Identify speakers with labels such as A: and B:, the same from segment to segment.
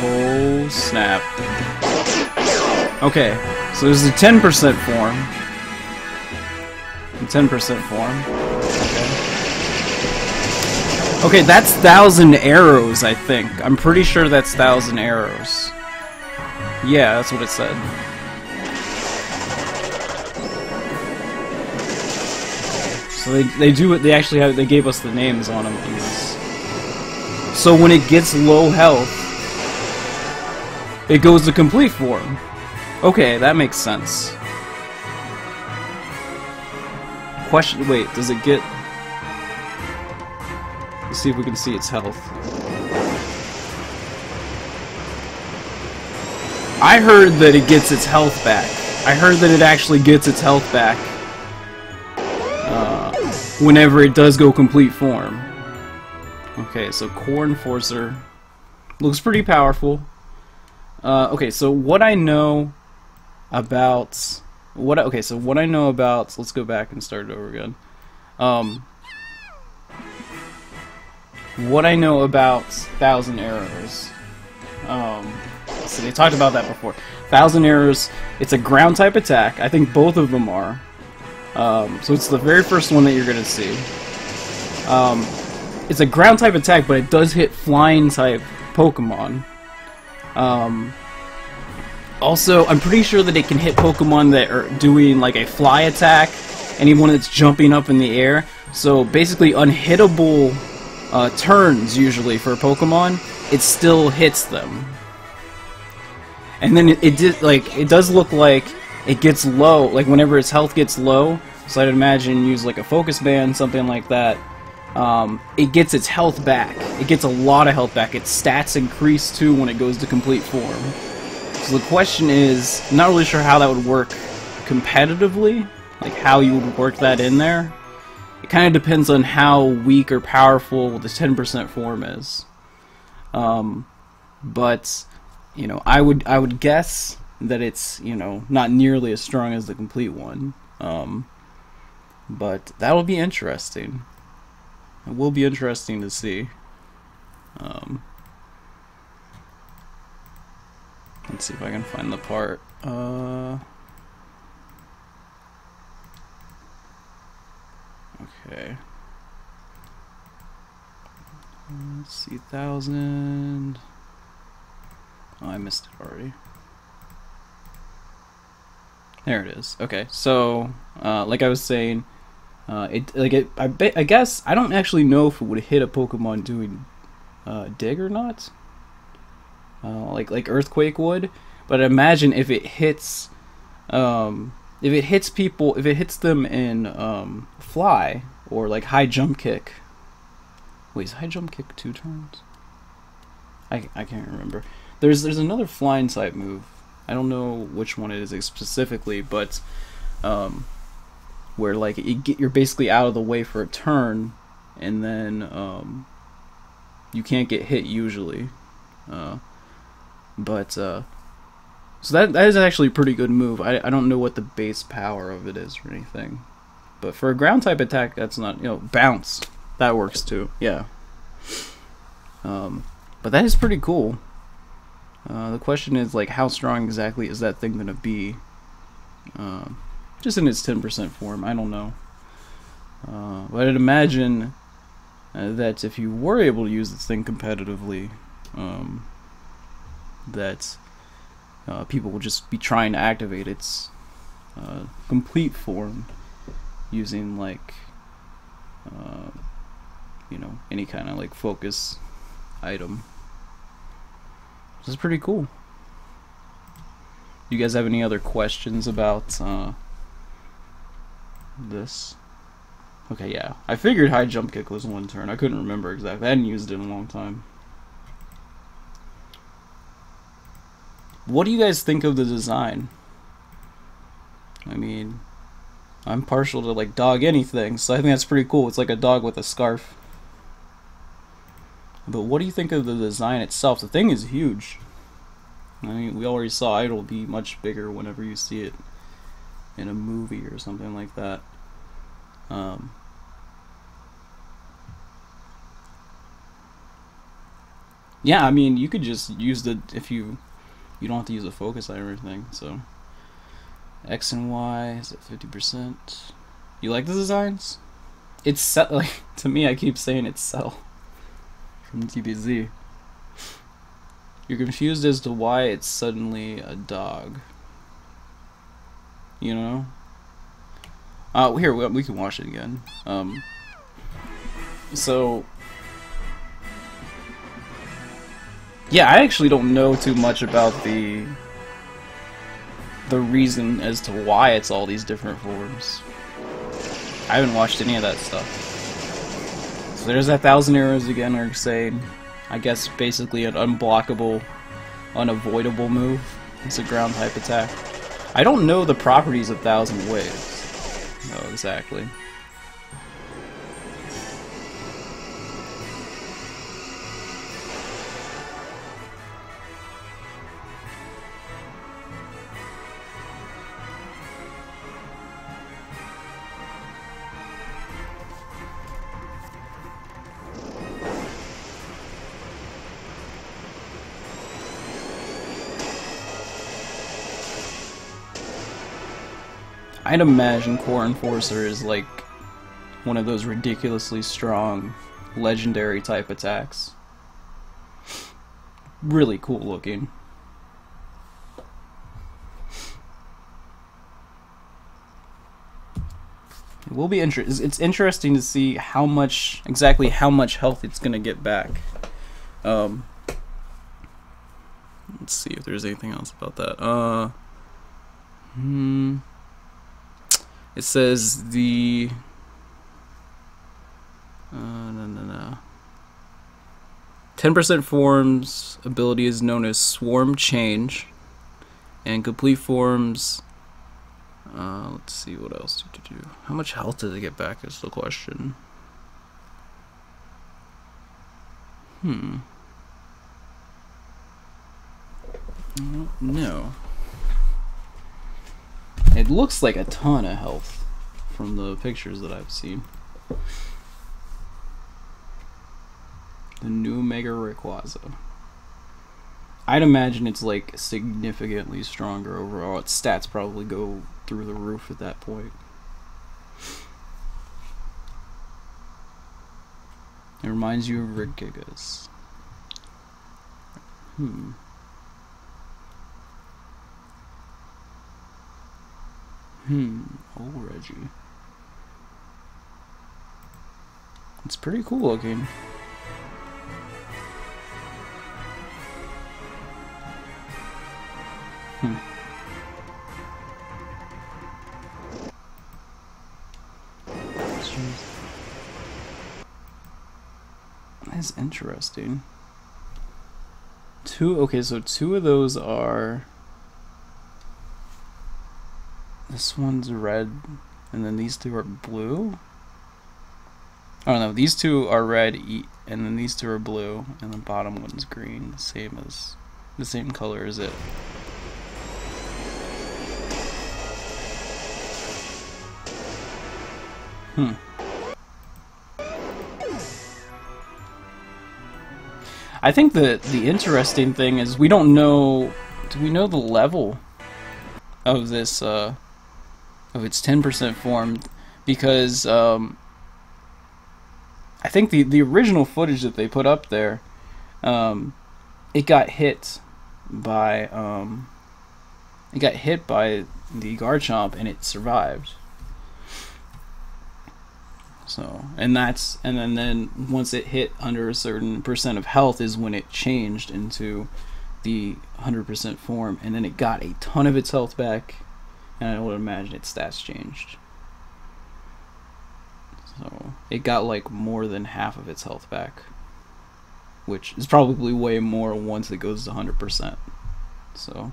A: Oh, snap. Okay, so there's a 10% form. 10% form. Okay, that's 1,000 arrows, I think. I'm pretty sure that's 1,000 arrows. Yeah, that's what it said. So they do it. They actually have. They gave us the names on them in this. So when it gets low health, it goes to complete form. Okay, that makes sense. Question. Wait, does it get? Let's see if we can see its health. I heard that it gets its health back. I heard that it actually gets its health back whenever it does go complete form. Okay, so Core Enforcer looks pretty powerful. Okay, so what I know about what I know about. Let's go back and start it over again. What I know about 1,000 arrows. So they talked about that before. 1,000 arrows. It's a ground type attack. I think both of them are. So it's the very first one that you're gonna see. It's a ground type attack, but it does hit flying type Pokemon. Also, I'm pretty sure that it can hit Pokemon that are doing like a fly attack, anyone that's jumping up in the air. So basically, unhittable turns usually for Pokemon, it still hits them. And then it does look like it gets low, like whenever its health gets low. So I'd imagine use like a focus band, something like that. It gets its health back. It gets a lot of health back. Its stats increase too when it goes to complete form. So the question is, I'm not really sure how that would work competitively, like how you would work that in there. It kind of depends on how weak or powerful the 10% form is. But you know, I would guess that it's, you know, not nearly as strong as the complete one. But that will be interesting. It will be interesting to see. Let's see if I can find the part. Okay. Let's see, 1,000. Oh, I missed it already. There it is. Okay, so like I was saying, I guess I don't actually know if it would hit a Pokemon doing dig or not. Like Earthquake would, but imagine if it hits people, if it hits them in Fly or like High Jump Kick. Wait, is High Jump Kick 2 turns? I can't remember. There's another flying type move. I don't know which one it is specifically, but where like you're basically out of the way for a turn, and then you can't get hit usually. So that is actually a pretty good move. I don't know what the base power of it is or anything, but for a ground type attack, that's not, you know, bounce, that works too. Yeah. But that is pretty cool. The question is, like, how strong exactly is that thing gonna be? Just in its 10% form, I don't know. But I'd imagine that if you were able to use this thing competitively, that people will just be trying to activate its complete form using, like, you know, any kind of like focus item. This is pretty cool. You guys have any other questions about this? Okay, yeah. I figured High Jump Kick was 1 turn. I couldn't remember exactly. I hadn't used it in a long time. What do you guys think of the design? I mean, I'm partial to like dog anything, so I think that's pretty cool. It's like a dog with a scarf. But what do you think of the design itself? The thing is huge. I mean, we already saw it'll be much bigger whenever you see it in a movie or something like that. Yeah, I mean, you could just use the, if you don't have to use a focus eye or anything. So X and Y is at 50%. You like the designs? It's set, like, to me, I keep saying it's Cell from DBZ. You're confused as to why it's suddenly a dog. You know? Here, we can watch it again. So yeah, I actually don't know too much about the reason as to why it's all these different forms. I haven't watched any of that stuff. So there's that 1,000 arrows again, or saying, I guess basically an unblockable, unavoidable move. It's a ground type attack. I don't know the properties of 1,000 Waves. No, exactly. I'd imagine Core Enforcer is like one of those ridiculously strong legendary type attacks. Really cool looking. It will be it's interesting to see exactly how much health it's gonna get back. Let's see if there's anything else about that. It says the 10% forms ability is known as Swarm Change, and complete forms. Let's see what else to do. How much health does it get back is the question. I don't know. It looks like a ton of health from the pictures that I've seen. The new Mega Rayquaza. I'd imagine it's like significantly stronger overall. Its stats probably go through the roof at that point. It reminds you of Regigigas. Oh, Reggie. It's pretty cool looking. That's interesting. Okay, so two of those are... This one's red, and then these two are blue? I don't know, these two are red, and then these two are blue, and the bottom one's green, the same color as it. I think the interesting thing is we don't know... Do we know the level of this, of its 10% form? Because, I think the original footage that they put up there, it got hit by the Garchomp and it survived. So, and then once it hit under a certain percent of health is when it changed into the 100% form, and then it got a ton of its health back, and I would imagine its stats changed. So it got like more than half of its health back, which is probably way more once it goes to 100%. So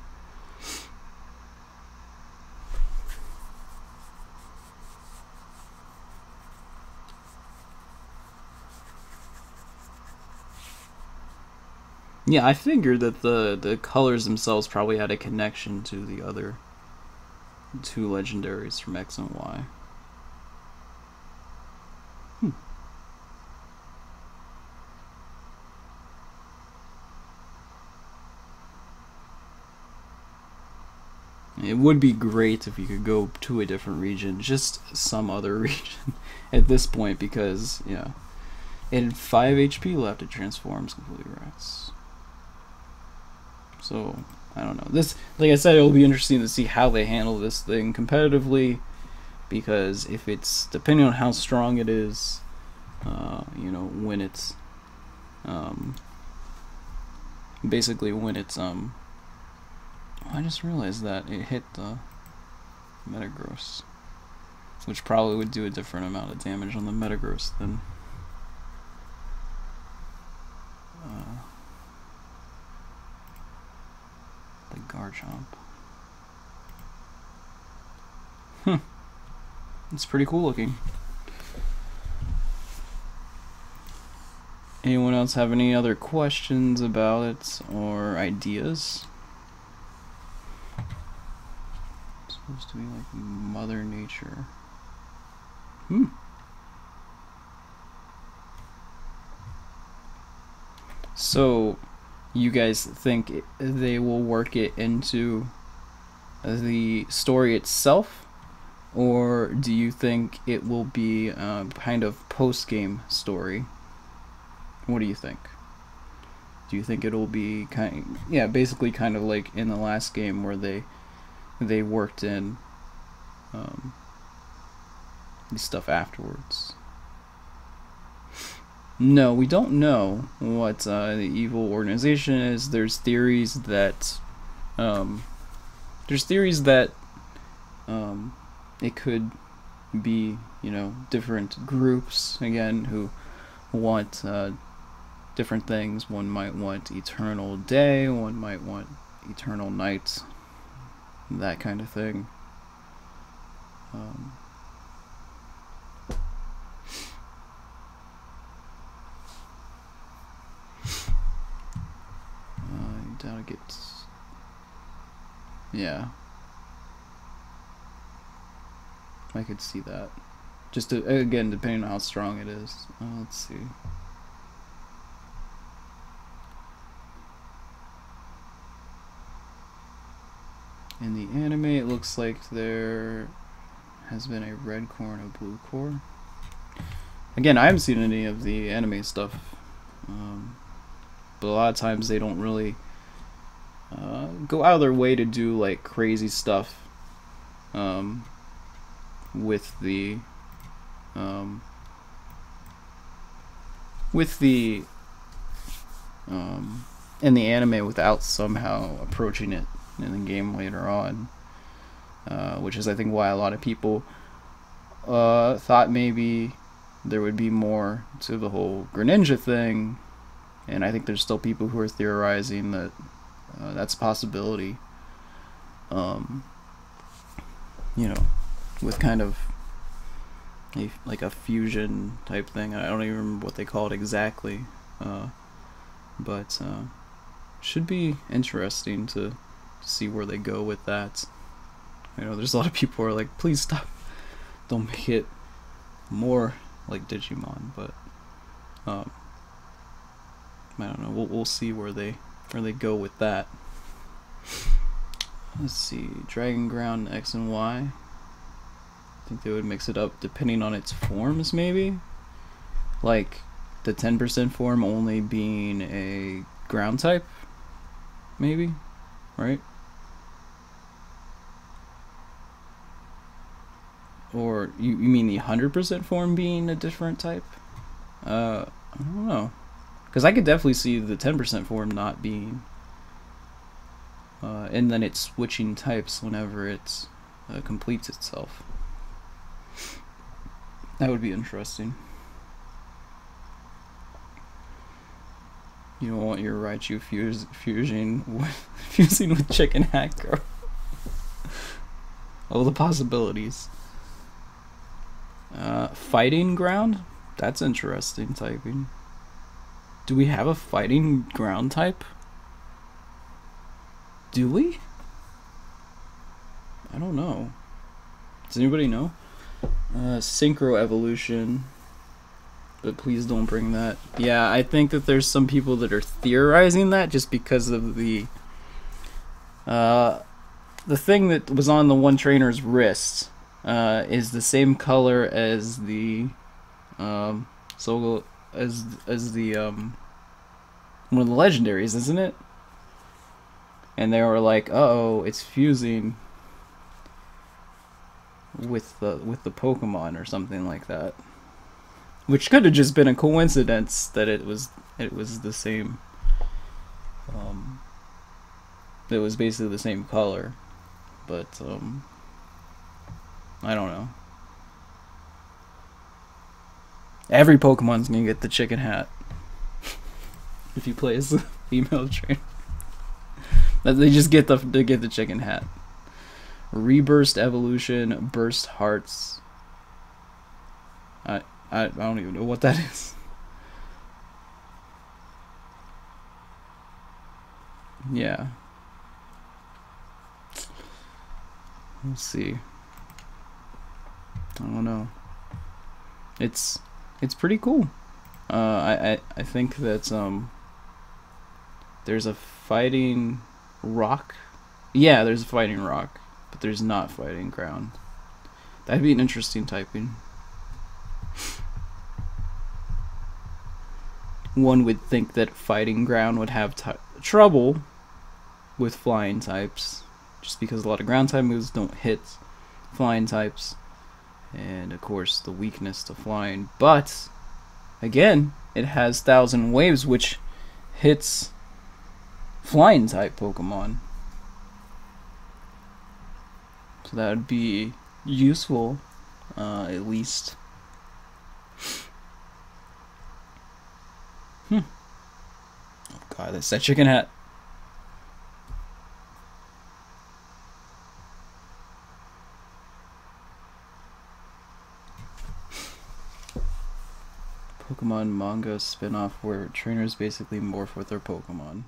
A: yeah, I figured that the colors themselves probably had a connection to the other two legendaries from X and Y. It would be great if you could go to a different region, just some other region at this point, because, yeah. It had 5 HP left, it transforms completely rats. So, I don't know. This, like I said, it'll be interesting to see how they handle this thing competitively, because if it's, depending on how strong it is, you know, when it's, basically when it's, I just realized that it hit the Metagross, which probably would do a different amount of damage on the Metagross than the Garchomp. It's pretty cool looking. Anyone else have any other questions about it or ideas? It's supposed to be like Mother Nature. So, you guys think they will work it into the story itself, or do you think it will be kind of post-game story? What do you think? Do you think it'll be basically kind of like in the last game where they worked in the stuff afterwards? No, we don't know what the evil organization is. There's theories that it could be, you know, different groups again who want different things. One might want eternal day, one might want eternal night, that kind of thing. I doubt it gets... Yeah. I could see that. Just to, again, depending on how strong it is. Let's see. In the anime, it looks like there has been a red core and a blue core. Again, I haven't seen any of the anime stuff, but a lot of times they don't really go out of their way to do like crazy stuff with the in the anime without somehow approaching it in the game later on, which is I think why a lot of people thought maybe there would be more to the whole Greninja thing, and I think there's still people who are theorizing that that's a possibility, you know, with kind of like a fusion type thing. I don't even remember what they call it exactly, but should be interesting to see where they go with that. You know, there's a lot of people who are like, please stop, don't make it more like Digimon, but I don't know. We'll see where they go with that. Let's see, Dragon Ground X and Y. I think they would mix it up depending on its forms, maybe. Like the 10% form only being a ground type, maybe, right? Or you mean the 100% form being a different type? I don't know. Because I could definitely see the 10% form not being... and then it's switching types whenever it completes itself. That would be interesting. You don't want your Raichu fusing with Chicken Hat Girl. Oh, the possibilities. Fighting ground? That's interesting typing. Do we have a fighting ground type? Do we? I don't know. Does anybody know? Synchro evolution. But please don't bring that. Yeah, I think that there's some people that are theorizing that just because of the the thing that was on the one trainer's wrist is the same color as the one of the legendaries, isn't it? And they were like, "Uh-oh, it's fusing with the Pokemon or something like that," which could have just been a coincidence that it was the same. It was basically the same color, but I don't know. Every Pokemon's gonna get the chicken hat if you play as the female trainer. They just get the chicken hat. Reburst evolution, burst hearts. I don't even know what that is. Yeah. Let's see. I don't know. It's pretty cool. I think that there's a fighting rock. Yeah, there's a fighting rock, but there's not fighting ground. That'd be an interesting typing. One would think that fighting ground would have trouble with flying types, just because a lot of ground type moves don't hit flying types, and of course the weakness to flying. But again, it has 1,000 waves, which hits flying type Pokemon, so that would be useful, at least. Oh god, that's that chicken hat. Pokemon manga spin-off where trainers basically morph with their Pokemon.